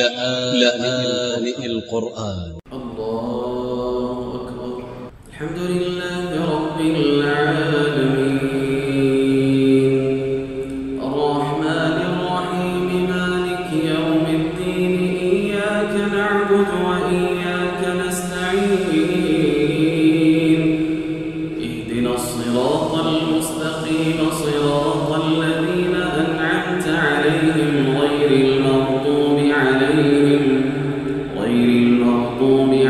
لآن القرآن. الله أكبر. الحمد لله رب العالمين الرحمن الرحيم مالك يوم الدين إياك نعبد وإياك نستعين اهدنا الصراط المستقيم صراط الذين أنعمت عليهم غير المغضوب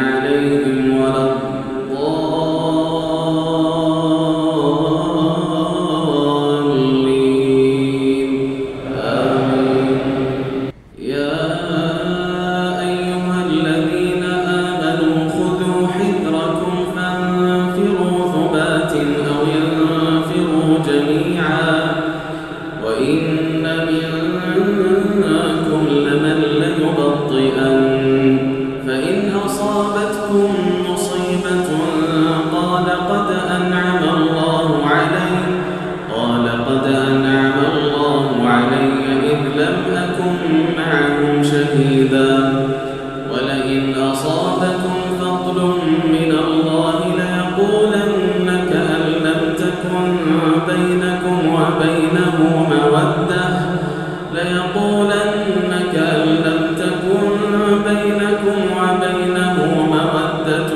عليهم ولا الضالين آمين. يا أيها الذين آمنوا خذوا حذركم فانفروا ثبات أو ينفروا جميعا وإن منكم لمن ليبطئن فإن أصابتكم مصيبة قال قد أنعم الله علي إذ لم أكن معهم شهيدا ولئن أصابكم فضل من الله ليقولن كأن لم تكن بينكم وبينه مودة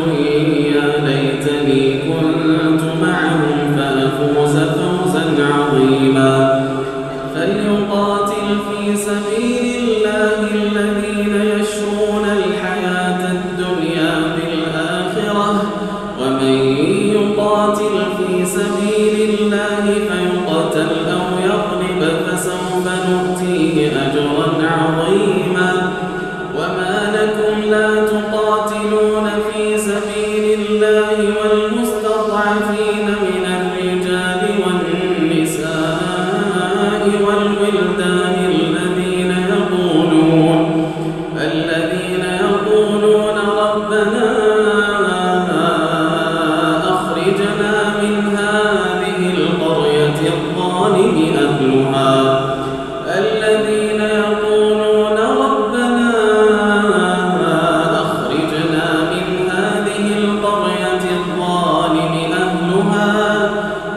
يا ليتني كنت معهم فأفوز فوزا عظيما. فليقاتل في سبيل الله الذين يشرون الحياة الدنيا بالآخرة ومن يقاتل في سبيل الله فيقتل أو يغلب فسوف نؤتيه أجرا عظيما. وما لكم لا تقاتلون في سبيل الله والمستضعفين من الرجال والنساء والولدان الذين يقولون ربنا أخرجنا من هذه القرية الظالم أهلها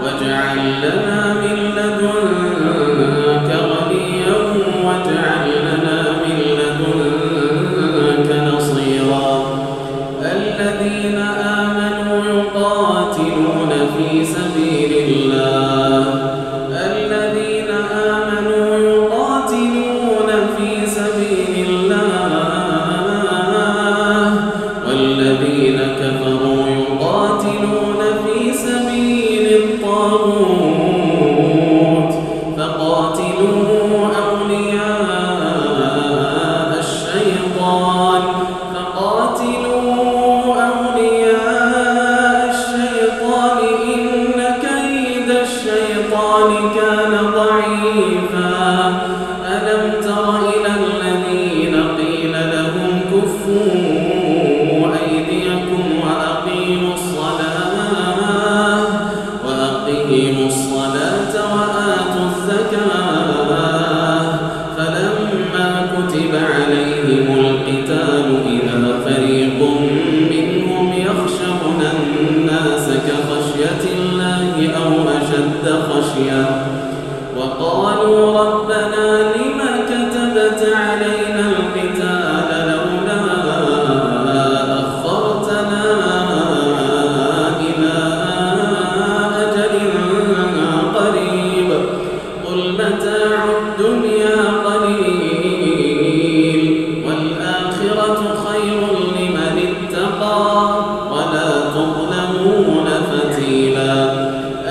واجعل لنا من لدنك وليا واجعل لنا من لدنك نصيرا. الذين آمنوا يقاتلون في سبيل الله والذين كفروا يقاتلون في سبيل الطاغوت فقاتلوا أولياء الشيطان إن كيد الشيطان كان ضعيفا. ألم تر إلى الذين قيل لهم كفوا أيديكم وأقيموا الصلاة وآتوا الزكاة فلما كتب عليهم القتال إذا فريق منهم يخشون الناس كخشية الله أو أشد خشية وقالوا ربنا لم كتبت علينا القتال لولا أخرتنا إلى أجل قريب قل متاع الدنيا قليل والآخرة خير لمن اتقى ولا تظلمون فتيلا.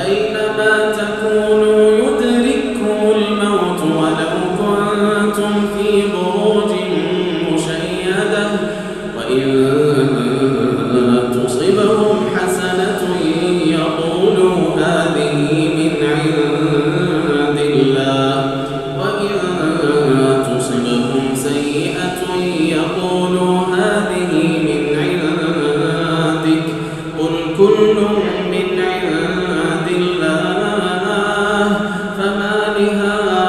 أينما تكونوا يدرككم الموت ولو كنتم في بروج مشيدة وإن تصبهم حسنة يقولوا هذه من عند الله وإن تصبهم سيئة يقولوا هذه من عندك قل كل من عند الله فما لهؤلاء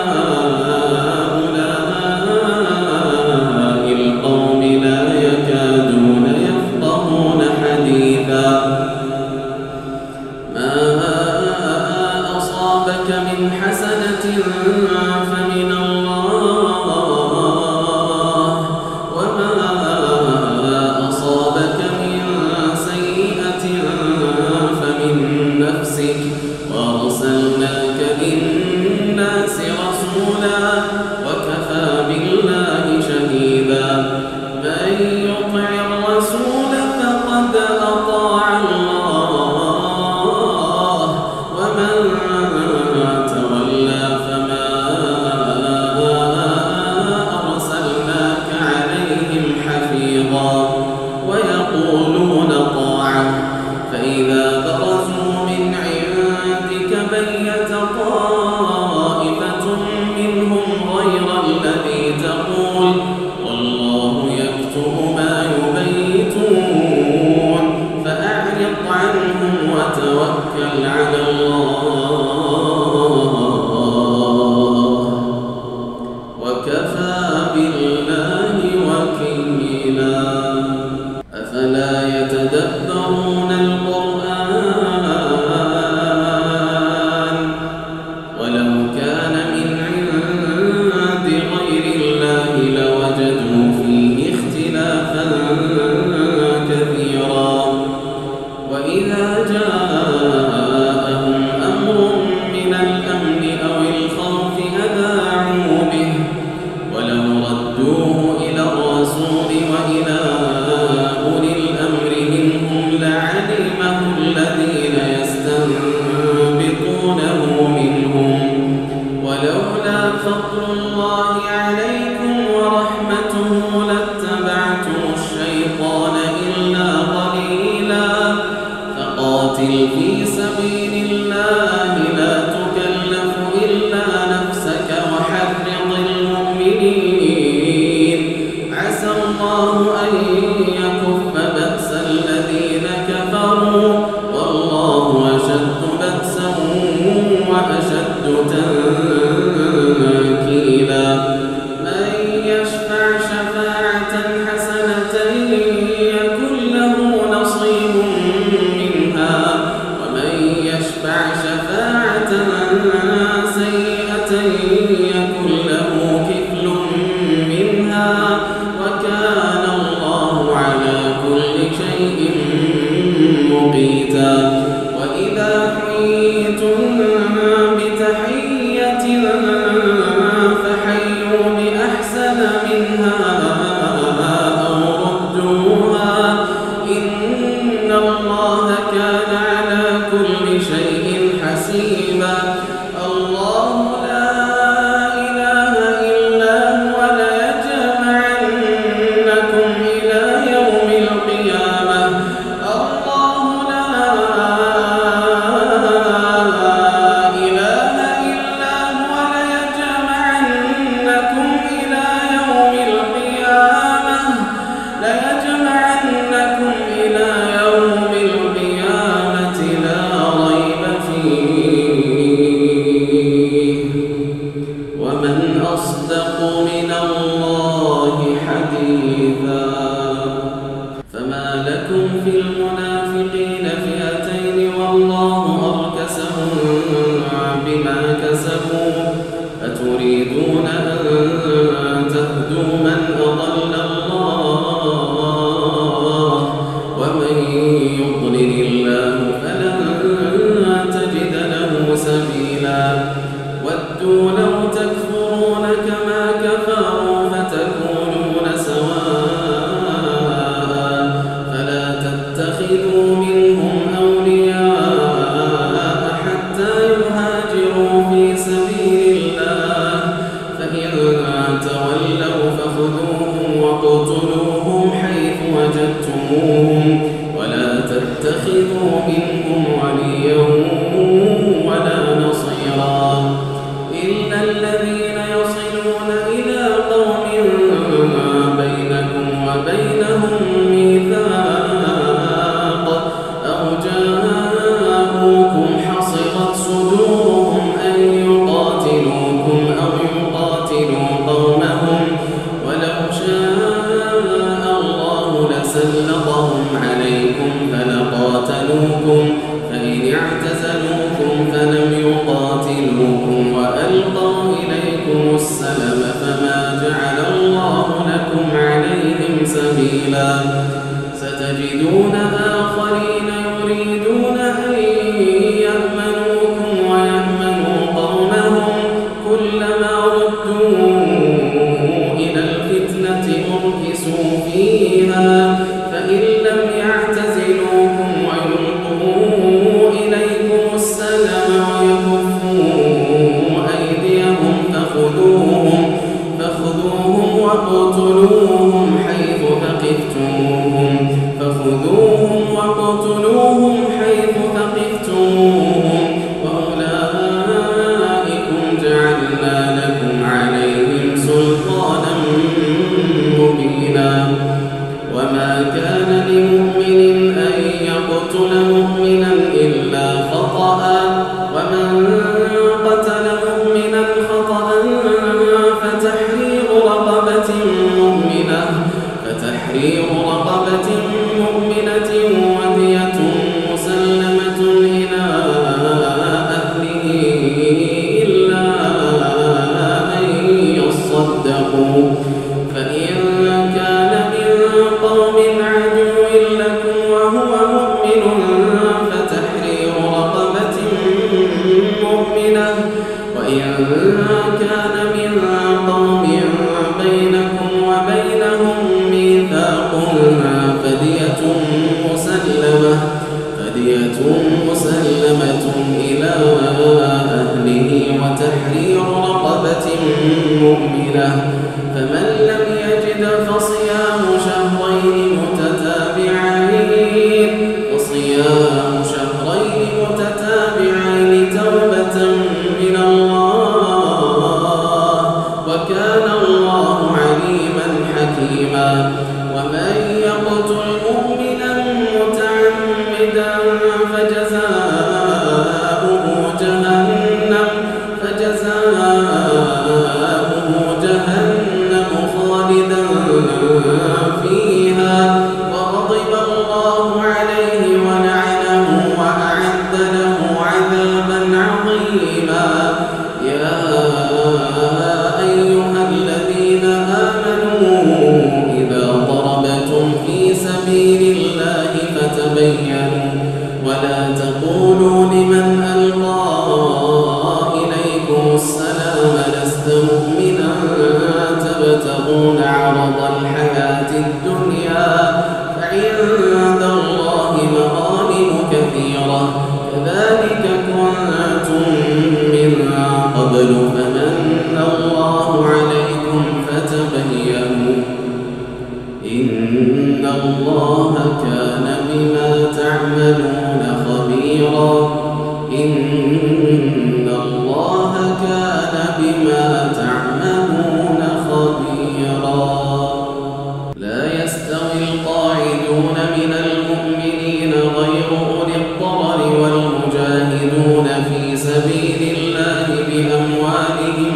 حديثا فما لكم في المنافقين فئتين والله أركسهم بما كسبوا أتريدون أن تهدوا من أضل الله ومن يضلل الله فلن تجد له سبيلا ودوا لو تكفرون كما كفروا فتكونون سواء فلا تتخذوا منهم أولياء حتى يهاجروا في سبيل الله فإن تولوا فخذوهم واقتلوهم حيث وجدتموهم ولا تتخذوا منهم وليا ولا نصيرا إلا الذين يصلون إلى قوم بينكم وبينهم ميثاق أو جاءوكم حصرت صدورهم أن يقاتلوكم أو يقاتلوا قومهم ولو شاء الله لسلطهم عليكم فلقاتلوكم فإن اعتزلوكم فلم يقاتلوكم وألقوا إليكم السلم فما جعل الله لكم عليهم سبيلا ستجدون آخرين يريدون أن يأمنوكم ويأمنوا قومهم كلما ردوا إلى الفتنة أركسوا فيها فإن لم يعتزلوكم ويلقوا إليكم السلم ويكفوا أيديهم فخذوهم واقتلوهم حيث ثقفتموهم وأولئكم جعلنا لكم عليهم سلطانا مبينا وما كان لمؤمن أن يقتل مؤمنا إلا خطأ ومن قتل مؤمنا خطأ فتحرير رقبة مؤمنة ودية مسلمة إلى أهله إلا أن يصدقوا فإن كان من قوم عدو لكم وهو مؤمن فتحرير رقبة مؤمنة وإن كان من قوم بينكم وبينهم ميثاق فدية مسلمة إلى أهله وتحرير رقبة مؤمنة فمن لم يجد فصيام شهرين متتابعين توبة من الله وكان الله عليما حكيما ومن يقتل مؤمنا متعمدا فجزاؤه جهنم خالدا فيها وغضب الله عليه ولعنه وأعد له عذابا عظيما يا أيها الذين آمنوا إذا ضربتم في سبيل الله فتبينوا ولا تقولوا لمن ألقى إليكم السلام لست مؤمنا تبتغون عرض الحياة الدنيا فعند الله مغانم كثيرة كذلك كنتم من قبل فمن الله عليكم فتبينوا إن الله كان بما تعملون خبيرا إن الله كان بما تعملون خبيرا لا يستوي القاعدون من المؤمنين غير أولي الضرر والمجاهدون في سبيل الله بأموالهم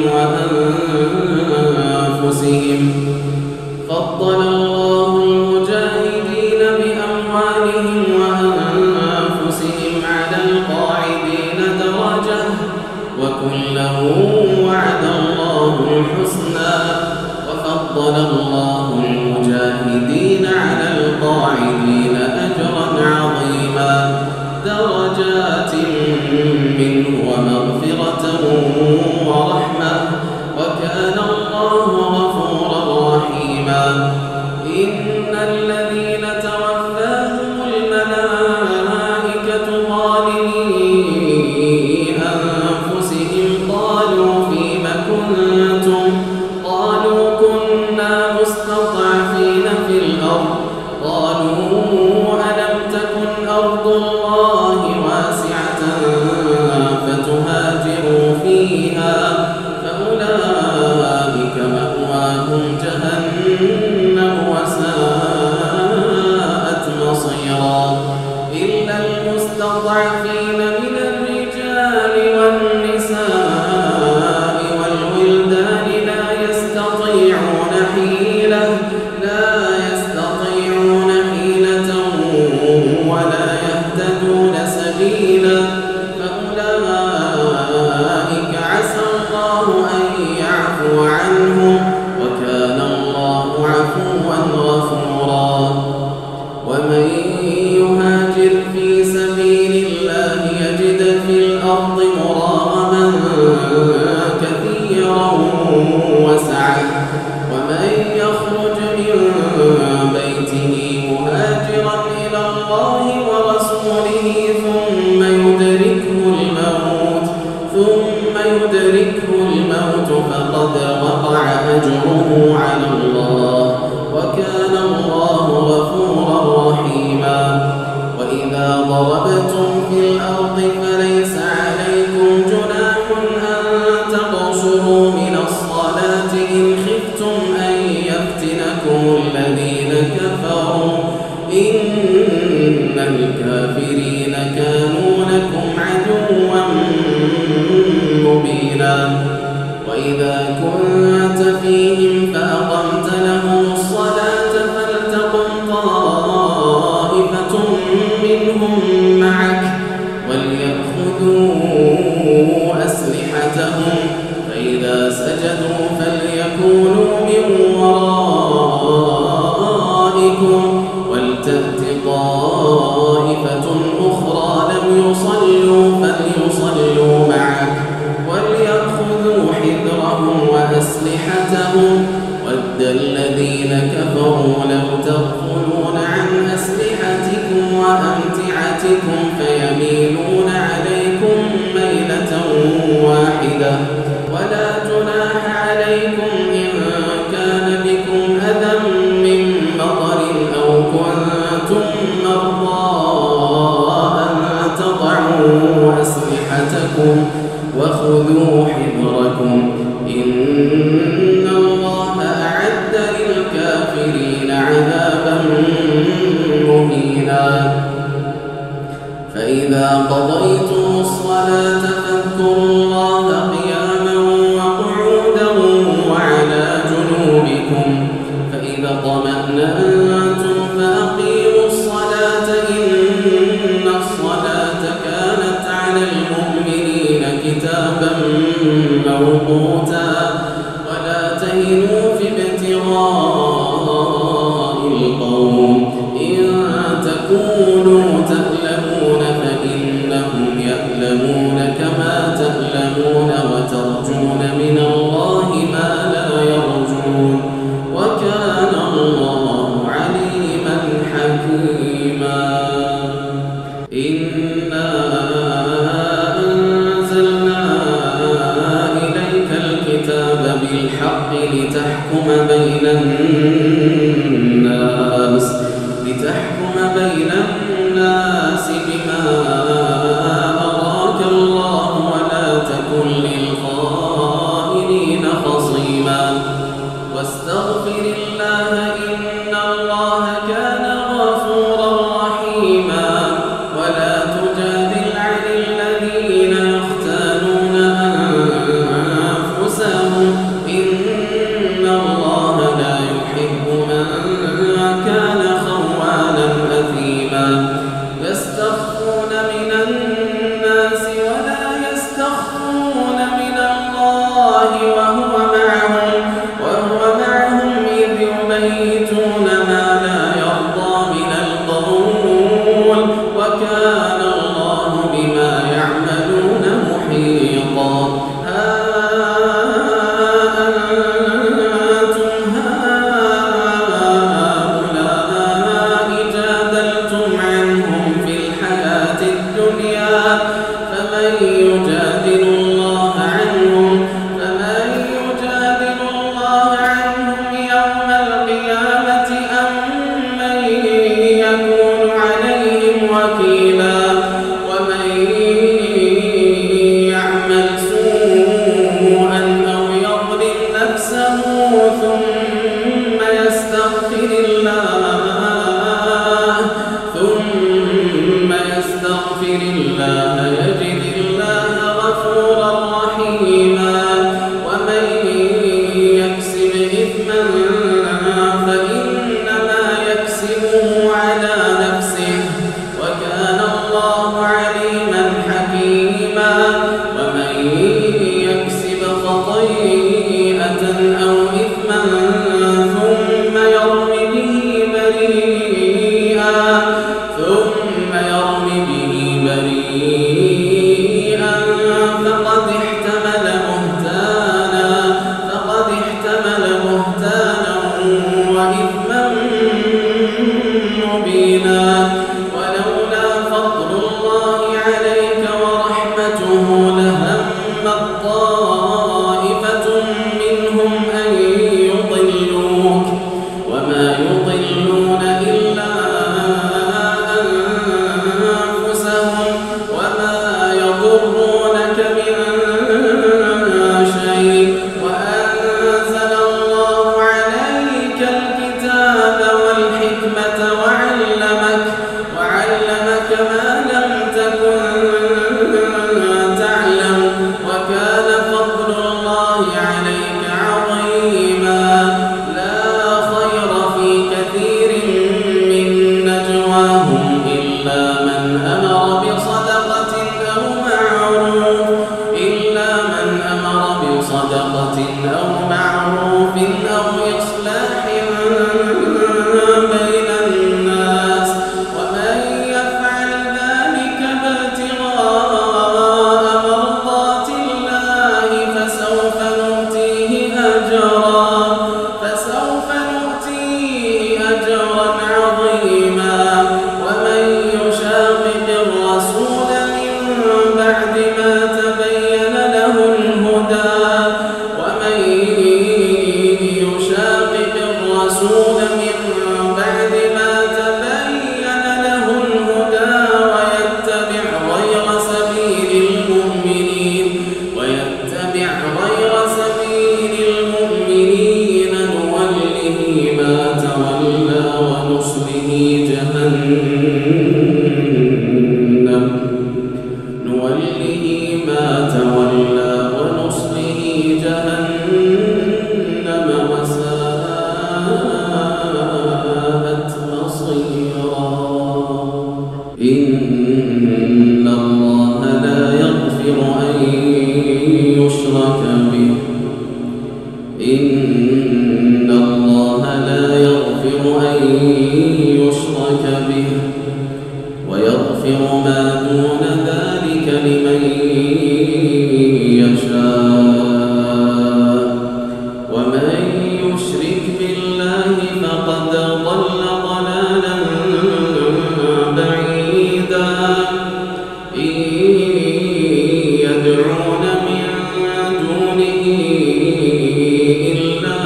وأنفسهم فضل الله المجاهدين بأموالهم وأنفسهم على القاعدين درجة وكلا وعد الله الحسنى وفضل الله المجاهدين على القاعدين أجرا عظيما درجات منه ومغفرة ورحمة وكان الله غفورا رحيما إن الذين توفاهم الملائكة ظالمي أنفسهم قالوا فيم كنتم قالوا كنا مستضعفين في الأرض قالوا ألم تكن أرض الله واسعة فتهاجروا فيها فأولئك مأواهم جهنم وساءت مصيرا إلا المستضعفين من الرجال والنساء والولدان لا يستطيعون حيلة ولا يهتدون سبيلا فأولئك عسى الله أن يعفو عنهم وكان الله عفوا غفورا ومن يهاجر في سبيل الله يجد في الأرض مراغما كثيرا وسعة ومن يخرج من بيته مهاجرا إلى الله ورسوله ثم يدركه الموت فقد وقع أجره على الله وكان الله غفورا رحيما وإذا ضربتم في الأرض فليس عليكم جناح أن تقصروا من الصلاة إن خفتم أن يفتنكم الذين كفروا إن الكافرين كانوا لكم عدوا مبينا وإذا كنت فيهم فأقمت لهم الصلاة فلتقم طائفة منهم معك وليأخذوا أسلحتهم فإذا سجدوا فليكونوا من ورائكم ولتأت طائفة أخرى لم يصلوا فليصلوا معك وليأخذوا حذرهم وأسلحتهم ود الذين كفروا لو تغفلون عن أسلحتكم وأمتعتكم فيميلون عليكم ميلة واحدة ولا جناح عليكم إن كان بكم أذى من مطر أو كنتم مرضى أن تضعوا أسلحتكم وخذوا حذركم إن الله أعد للكافرين عذابا مهينا فإذا قضيتم الصلاة فاذكروا الله قياما وقعودا وعلى جنوبكم فإذا اطمأننتم فأقيموا الصلاة إن الصلاة كانت على المؤمنين كتابا موقوتا ولا تهنوا في ابتغاء القوم إن تكونوا تألمون فإنهم يألمون كما تألمون وترجون من الله ما لا يرجون وكان الله عليما حكيما إنا أنزلنا إليك الكتاب مبينا ولولا فضل الله عليك ورحمته لهم طائفة منهم أن يضلوك وما يضلون إلا أنفسهم وما يضرونك من شيء وأنزل الله عليك الكتاب والحكمة وعلمك ما لم تكن تعلم وكان فضل الله عليك عظيما لا خير في كثير من نجواهم إلا من أمر بصدقة أو معروف أو إصلاح بين الناس ومن يفعل ذلك ابتغاء مرضات الله فسوف نؤتيه أجرا عظيما ومن يشاقق الرسول من بعد ما تبين له الهدى ويتبع غير سبيل المؤمنين نوله ما تولى ونصله جهنم وساءت مصيرا إن الله لا يغفر أن يشرك به ويغفر ما دون ذلك لمن يشاء ومن يشرك بالله فقد ضل ضلالا بعيدا إن يدعون من دونه إلا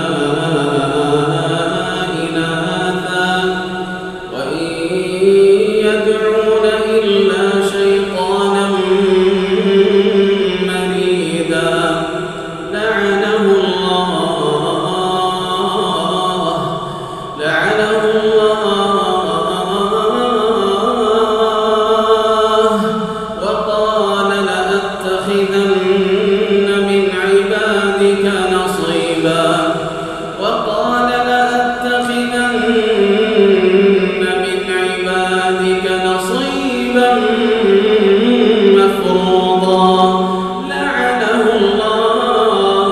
إناثا وإن يدعون إلا شيطانا مريدا لعنه الله وقال لأتخذن من عبادك نصيبا مفروضا لعنه الله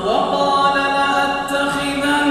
وقال لأتخذن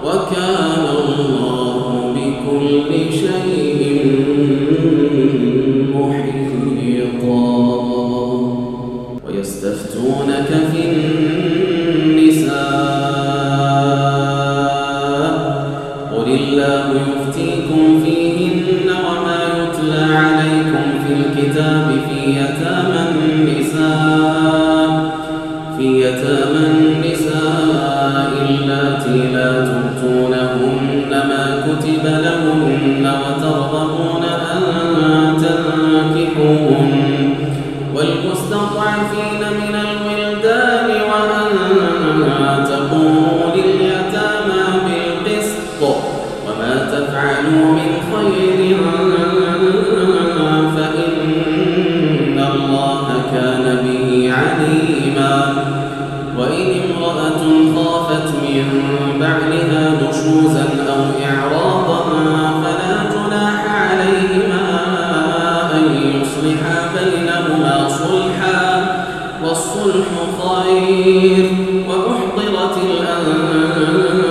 وكان الله بكل شيء محيطا. ويستفتونك في النساء قل الله يفتيكم فيهن وما يتلى عليكم في الكتاب في يتامى النساء اللاتي لا تؤتونهن ما كتب لهن وترغبون أن تنكحوهن والمستضعفين من الولدان وأن تقوموا لليتامى بالقسط وما تفعلوا من خير فإن الله كان به عليما. وإن امرأة خافت من بعلها نشوزا أو إعراضا فلا جناح عليهما أن يصلحا بينهما صلحا والصلح خير. وأحضرت الأنفس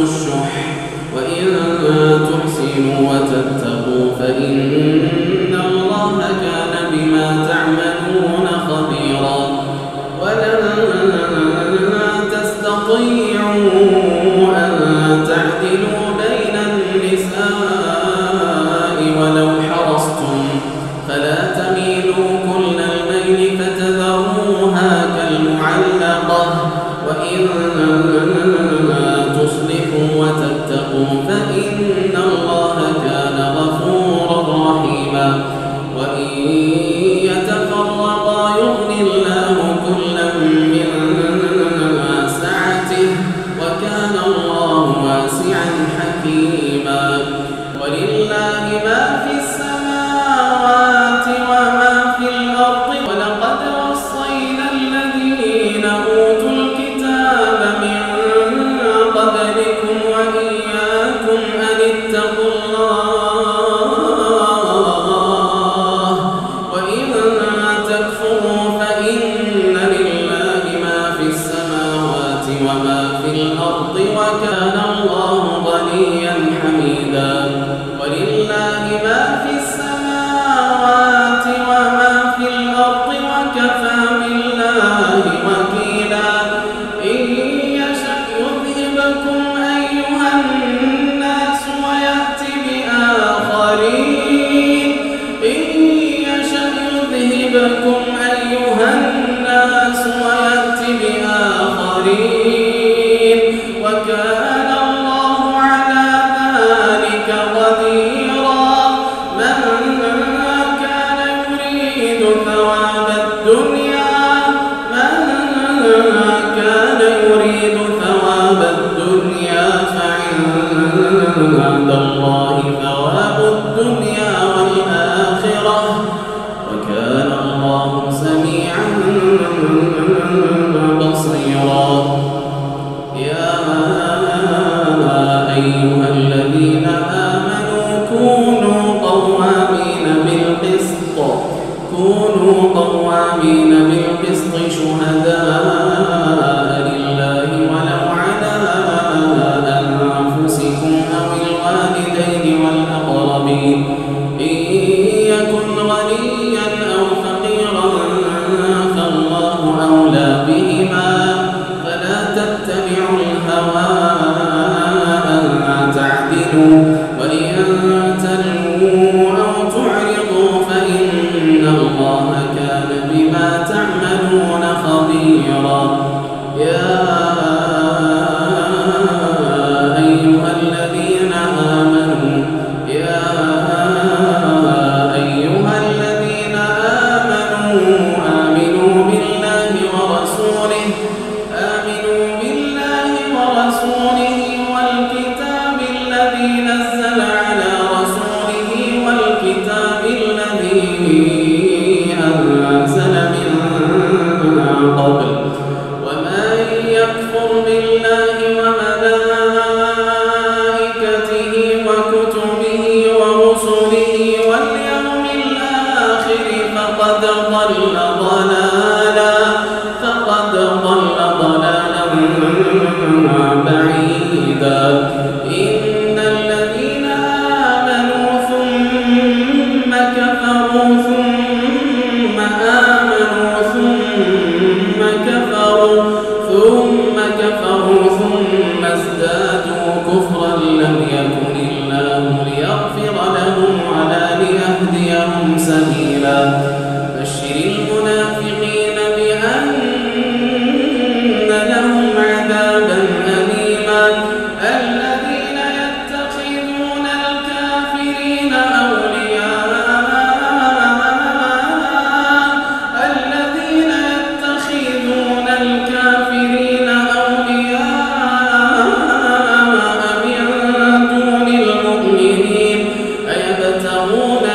الشح وإن تحسنوا وتتقوا فإن الله كان بما تعملون خبيرا. ولن تستطيعوا أن تعدلوا بين النساء ولو حرصتم فلا تميلوا كل الميل فتذروها كالمعلقة. وإن تصلحوا وتتقوا فإن الله كان غفورا رحيما. وإن يتفرقا يغن الله كلا من سعته وكان الله واسعا حكيما. ولله ما في السماوات وما في الأرض ولقد وصينا الذين أوتوا الكتاب من قبلكم وإياكم أن اتقوا الله وإن تكفروا فإن لله ما في السماوات وما في الأرض وكان الله غنيا حميدا. ولله ما في السماوات وما في الأرض وكفى بالله وكيلا. إن يشأ يذهبكم أيها الناس ويأتي بآخرين. إن يشأ يذهبكم أيها الناس ويأتي بآخرين وكان الله على ذلك قديرا. من كان يريد ثواب الدنيا فعند الله ثواب الدنيا والآخرة وكان الله سميعا بصيرا. يا أيها الذين آمنوا كونوا قوامين بالقسط شهداء لله ولو على أنفسكم أو الوالدين والأقربين. إن يكن غنيا أو فقيرا فالله أولى بهما فلا تتبعوا الهوى أن تعدلوا ثم ازدادوا كفرا لم يكن الله ليغفر لهم ولا ليهديهم سبيلا بشر المنافقين بأن لهم عذابا أليما الذين يتخذون الكافرين أولياء من دون المؤمنين أيبتغون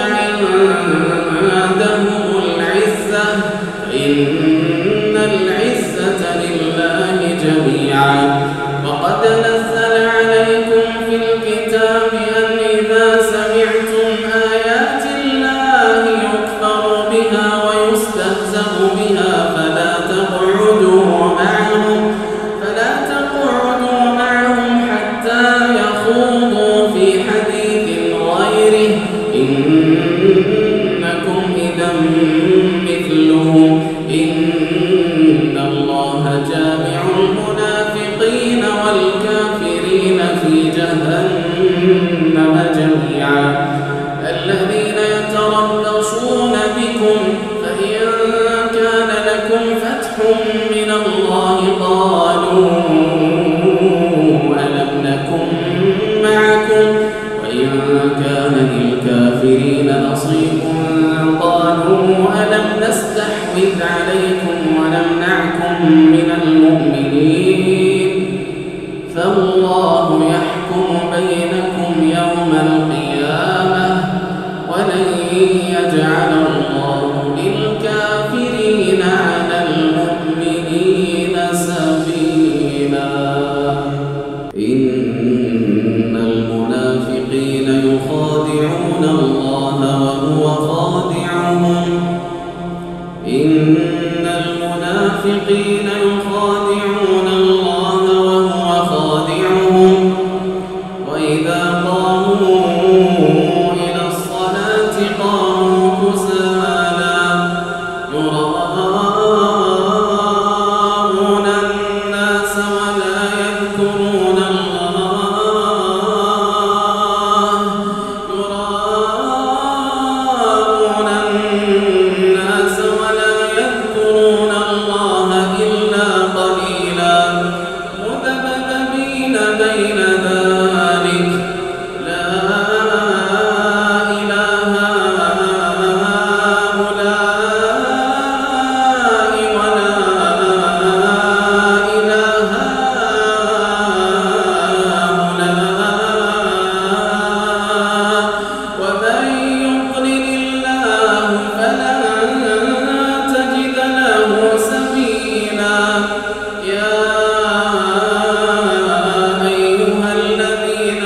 عندهم العزة إن العزة لله جميعا وقد نزل عليكم في الكتاب أن إذا سمعتم آيات الله يكفر بها ويستهزأ بها فلا تقعدوا معهم حتى يخوضوا في حديث غيره إنكم إذا مثلهم إن الله جامع المنافقين والكافرين في جهنم جميعا الذين يتربصون بكم فإن كان لكم فتح من الله قالوا ألم نكن معكم وإن كان للكافرين نصيب قالوا ألم نستحوذ عليكم ونمنعكم من المؤمنين فالله يحكم بينكم يوم القيامة ولن يجعل الله للكافرين على المؤمنين سبيلا إن المنافقين يخادعون الله وهو خادعهم إن المنافقين يخادعون الله وهو خادعهم وإذا قاموا إلى الصلاة قاموا كسالى يراءون الناس ولا يذكرون الله يراءون الناس ولا يذكرون الله إلا قليلا مذبذبين بين ذلك لا إله هؤلاء ولا إله هؤلاء ومن يضلل الله فلن تجد له سبيلا يا أيها الذين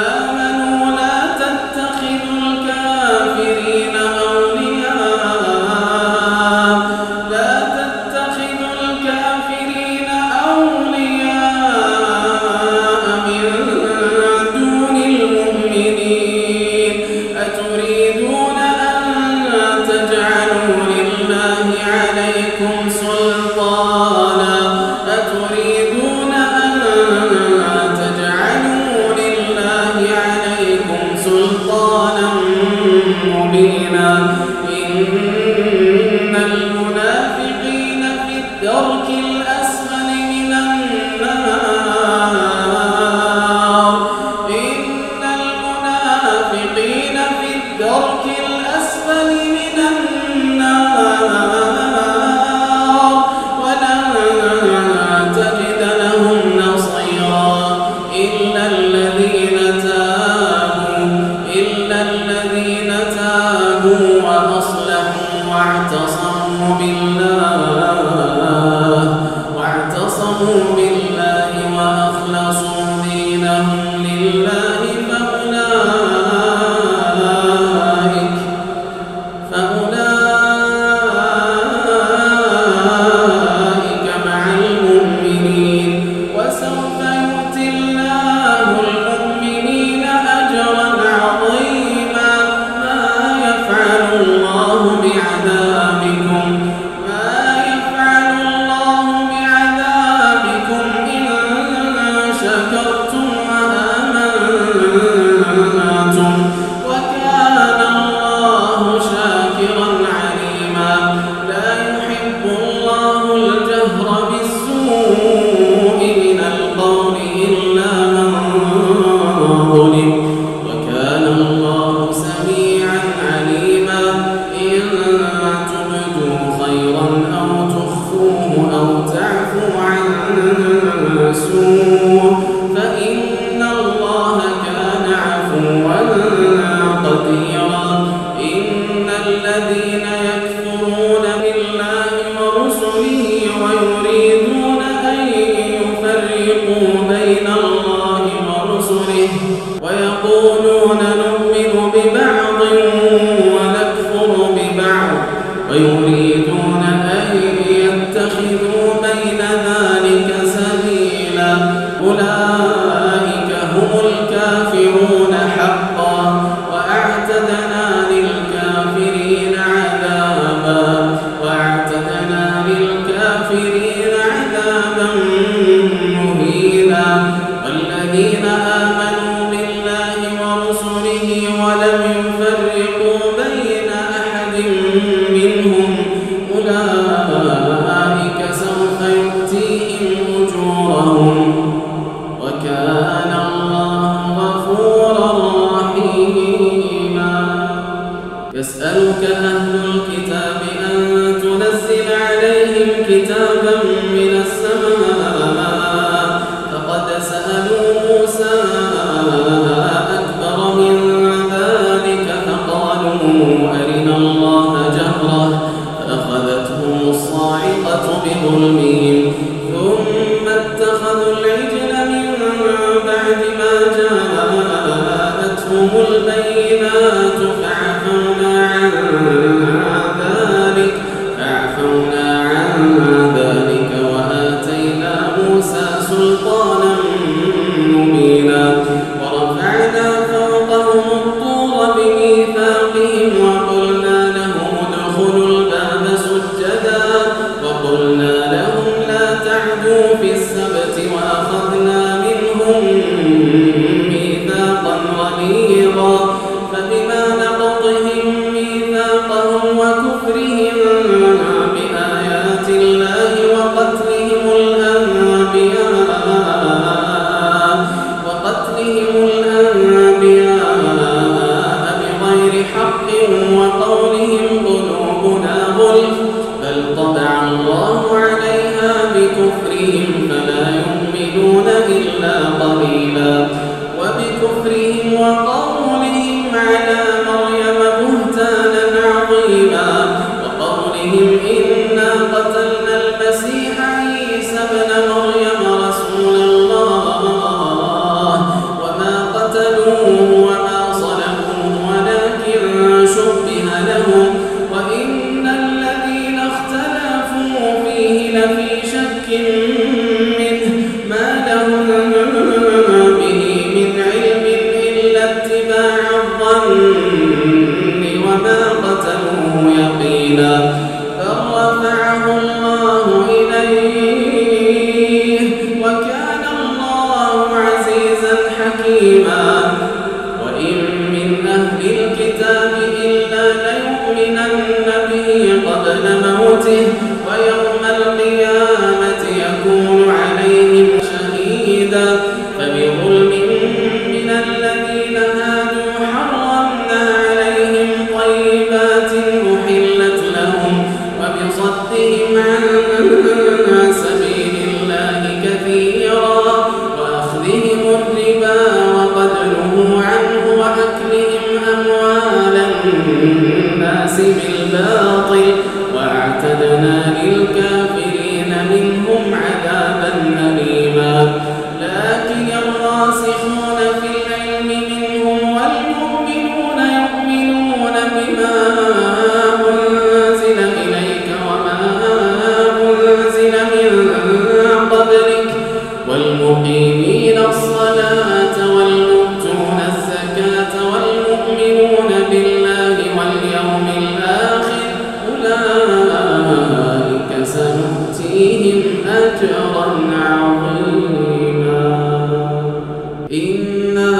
آمنوا لا تتخذوا الكافرين أولياء من دون المؤمنين أتريدون أن تجعلوا لله عليكم سلطانا مبينا إن المنافقين في الدرك الأسفل من النار إن المنافقين في الدرك الأسفل من النار ولن تجد لهم نصيرا إلا الذين تابوا وأصلحوا واعتصموا خيرا أو تخفوه أو تعفو عن سوء فإن الله كان عفوا قديرا. إن الذين يكفرون بالله ورسله ويريدون أن يفرقوا بين الله ورسله ويقولون نؤمن ببعض ونكفر ببعض ويريدون أن يتخذوا بين ذلك سبيلا أولئك هم الكافرون حقا وأعتدنا للكافرين عذابا مهينا. والذين آمنوا بالله ورسله ولم يفرقوا بين أحد منهم أولئك سوف يؤتيهم أجورهم وكان الله غفورا رحيما. يسألك أهل الكتاب أن تنزل عليهم كتابا من السماء فقد سألوا موسى أكبر من ذلك فقالوا أرنا الله جهرة فأخذتهم الصاعقة بظلمهم ثم اتخذوا العجل من بعد ما جاءتهم البينات فعفونا عن ذلك وآتينا موسى سلطانا مبينا. ورفعنا فوقهم الطور بميثاقهم وقلنا لهم ادخلوا الباب سجدا وقلنا لهم لا تعدوا في السبت وأخذنا منهم ميثاقا غليظا. فبما نقضهم ميثاقهم وكفرهم بآيات الله وقتلهم الأنبياء بغير حق وقولهم قلوبنا غلف بل طبع الله عليها بكفرهم فلا يؤمنون إلا قليلا. وبكفرهم وقولهم على مريم بهتانا عظيما وقولهم إنا قتلنا المسيح عيسى ابن مريم رسول الله وما قتلوه وما صلبوه ولكن شبه لهم وإن الذين اختلفوا فيه لفي شك منه ما لهم به من علم إلا اتباع الظن وما قتلوه يقينا. فرفعه الله إليه وكان الله عزيزا حكيما. وإن من أهل الكتاب إلا ليؤمنن به قبل موته ويوم القيامة يكون عليهم شهيدا. فبظلم من الذين هادوا حرمنا عليهم طيبات أحلت لهم وبصدهم عن سبيل الله كثيرا وأخذهم الربا وقد نهوا عنه وأكلهم أموال الناس بالباطل وأعتدنا للكافرين منهم عذابا أليما. لكن الراسخون في العلم منهم والمؤمنون يؤمنون بما أنزل إليك وما أنزل من قبلك والمقيمين الصلاة والمؤتون الزكاة والمؤمنون بالله واليوم الآخر أولئك سنؤتيهم أجرا عظيما. إنا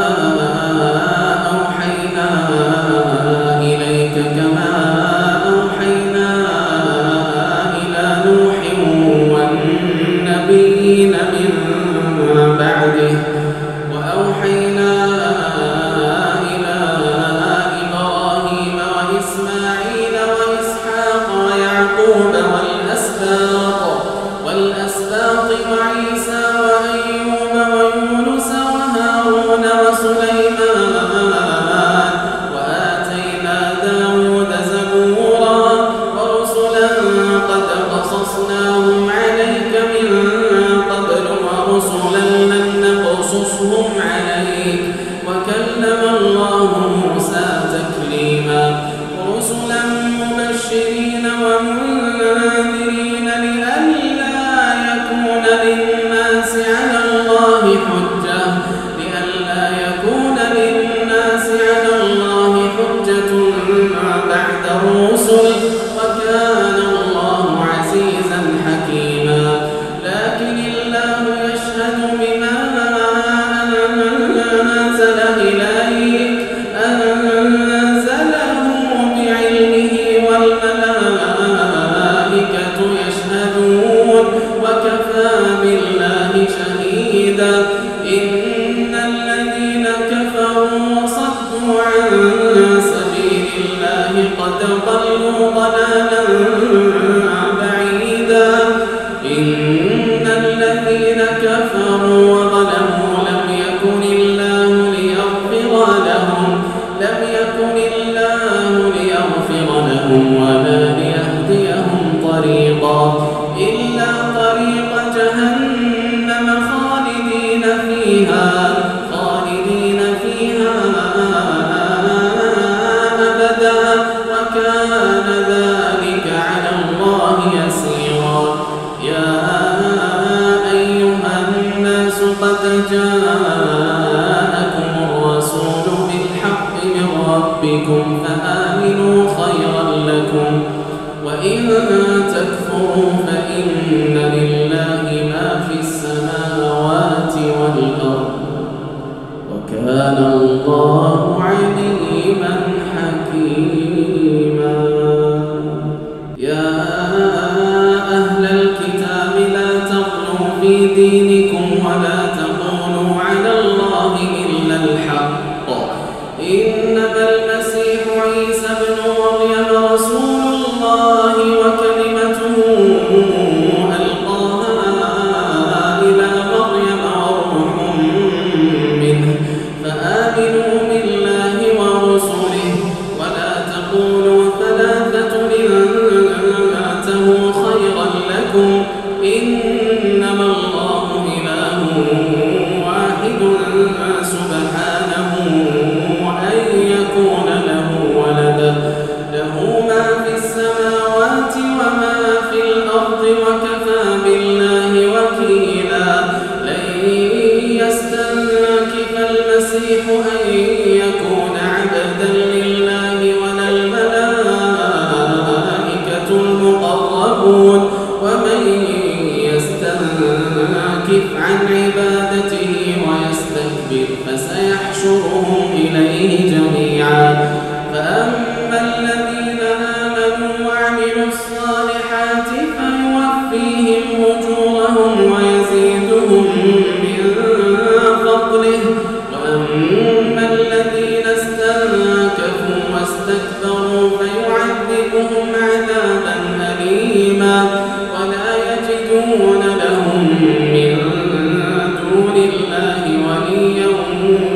أوحينا إليك كما أوحينا إلى نوح والنبيين من بعده وأوحينا إلى إبراهيم وإسماعيل وإسحاق ويعقوب والأسباط وعيسى وأيوب ويونس وهارون وسليمان وآتينا داود زبورا ورسلا قد قصصناهم عليك من قبل ورسلا لم نقصصهم عليك وكلم الله موسى تكليما رسلا مبشرين ومنذرين لئلا يكون للناس على الله حجة بعد الرسل وكان الله عزيزا حكيما لكن الله يشهد بما أنزل إليك أنزله بعلمه والملائكة يشهدون وكفى بالله شهيدا إن الذين كفروا وصدوا عن سبيل الله قد ضلوا ضلالا بعيدا إن الذين كفروا وظلموا لم يكن الله ليغفر لهم ولا ليهديهم طريقا إلا طريق جهنم خالدين فيها أبدا وكان ذلك على الله يسيرا يا أيها الناس قد جاءكم الرسول بالحق من ربكم فآمنوا خيرا لكم وإن تكفروا فإن لله ما في السماوات والأرض وكان الله عليما حكيما يا أهل الكتاب لا تغلوا في دينكم ولا تقولوا على الله إلا الحق إنما المسيح عيسى ابن مريم رسول الله وكلمته ألقاها إلى مريم وروح منه فآمنوا بالله ورسله ولا تقولوا ثلاثة انتهوا خيرا لكم إنما الله إله واحد سبحانه أن يكون له ولدا له ما في السماوات وما في الأرض وكفى بالله وكيلا لن يستنكف المسيح أن يكون عبدا لله ولا الملائكة المقربون ومن يستنكف عن عبادته ويستكبر فسيحشرهم إليه جميعا فأما الذين آمنوا وعملوا الصالحات فيوفيهم أجورهم ويزيدهم من فضله وأما الذين استنكفوا واستكبروا فيعذبهم عذابا أليما ولا يجدون لهم من دون الله وليا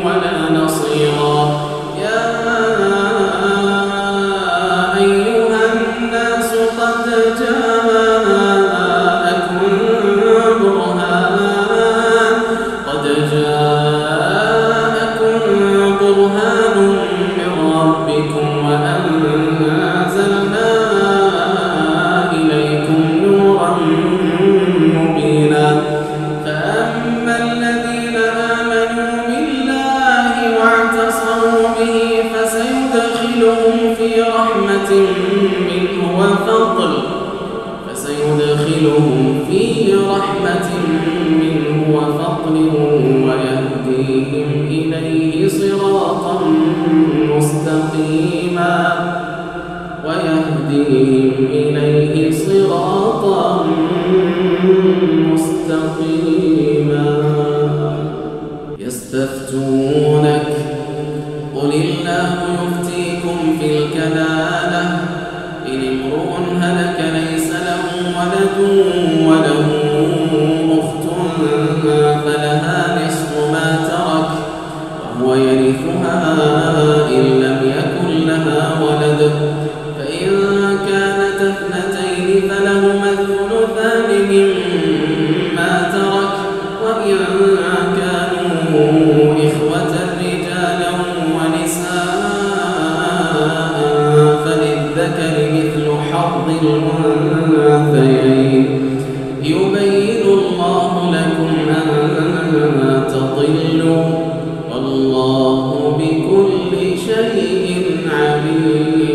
ولا نصيرا يا أيها الناس قد جاءكم برهان من ربكم وأنزلنا إليكم نورا مبينا فأما الذين آمنوا بالله واعتصموا به فسيدخلهم في رحمة منه وفضل ويهديهم إليه صراطا مستقيما يستفتونك قل الله يفتيكم في الكلالة إن امرؤ هلك ليس له ولد وله أخت فلها نصف ما ترك وهو يرثها إن لم يكن لها ولد فإن كانت اثنتين فلهما الثلثان مما ترك وإن كانوا إخوة رجالا ونساء فللذكر مثل حظ الأنثيين يبين الله لكم أن تضلوا والله بكل شيء عليم.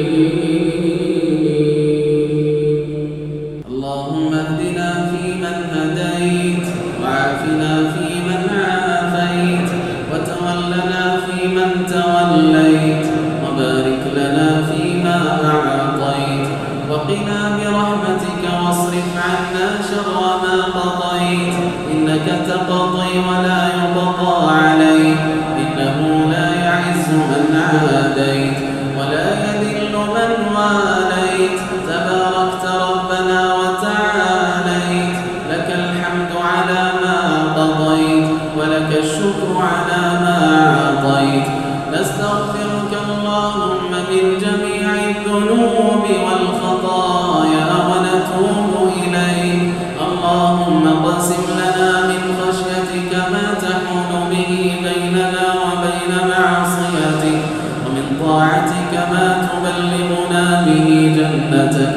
اللهم اهدنا فيمن هديت وعافنا فيمن عافيت وتولنا فيمن توليت وبارك لنا فيما أعطيت وقنا برحمتك واصرف عنا شر ما قضيت إنك تقضي ولا يقضى عليك إنه لا يعز من عاديت ولا يذل من واليت تباركت ربنا وتعاليت لك الحمد على ما قضيت ولك الشكر على ما أعطيت نستغفرك اللهم من جميع الذنوب والخطايا ونتوب إليك اللهم اقسم لنا من خشيتك ما تحول به بيننا وبين معصيتك ومن طاعتك ما تبلغنا به جنتك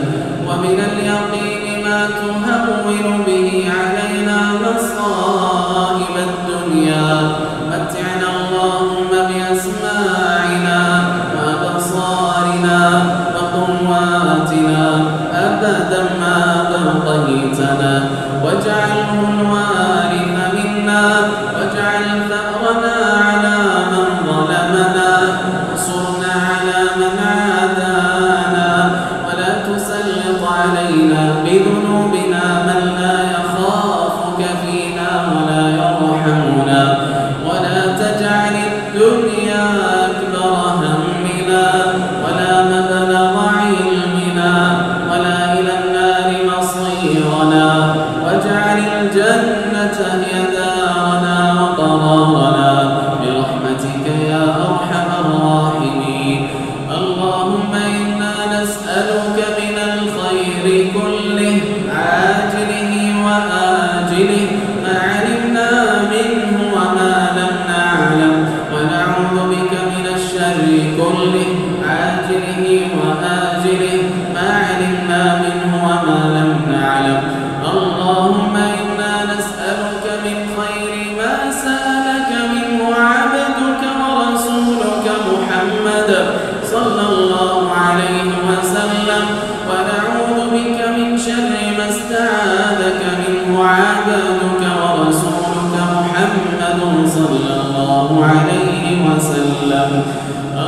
ومن اليقين ما تهون به علينا مصائب الدنيا متعنا اللهم بأسماعنا وأبصارنا وقواتنا أبدا ما بقيتنا واجعله الوارث منا واجعل ثأرنا على من ظلمنا وانصرنا على من عادانا ولا تسلط علينا بذنوبنا من لا يخافك فينا ولا يرحمنا ولا تجعل الدنيا أكبر همنا ولا مبلغ علمنا ولا إلى النار مصيرنا واجعل الجنة هي دارنا وقرارنا برحمتك يا أرحم الراحمين. اللهم إنا نسألك من الخير كله عاجله وآجله ما علمنا منه وما لم نعلم ونعوذ بك من الشر كله عاجله وآجله ما علمنا منه وما لم نعلم. اللهم إنا نسألك من خير ما سألك منه عبدك ورسولك محمد صلى الله عليه وسلم ونعوذ بك من شر ما استعاذك منه عبدك ورسولك محمد صلى الله عليه وسلم.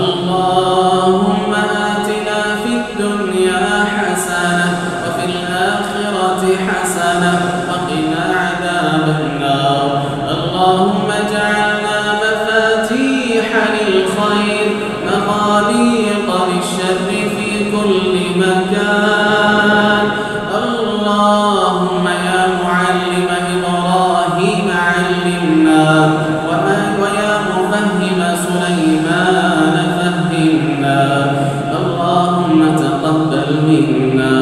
اللهم آتنا في الدنيا حسنة وفي الآخرة حسنة وقنا عذاب النار. اللهم اجعلنا مفاتيح للخير مغاليق للشر في كل مكان. اللهم يا معلم إبراهيم علمنا ويا مفهم سليمان فهمنا. اللهم تقبل منا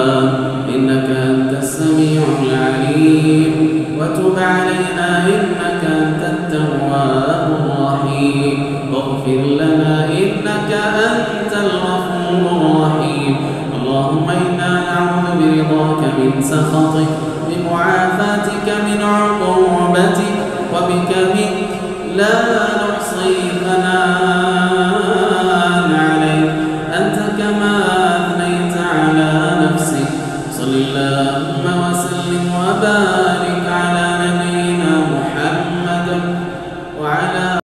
إنك أنت السميع العليم وتب علينا إنك أنت التواب الرحيم واغفر لنا إنك أنت الغفور الرحيم. اللهم إنا نعوذ برضاك من سخطك بمعافاتك من عقوبتك وبك منك لا نحصي ثناء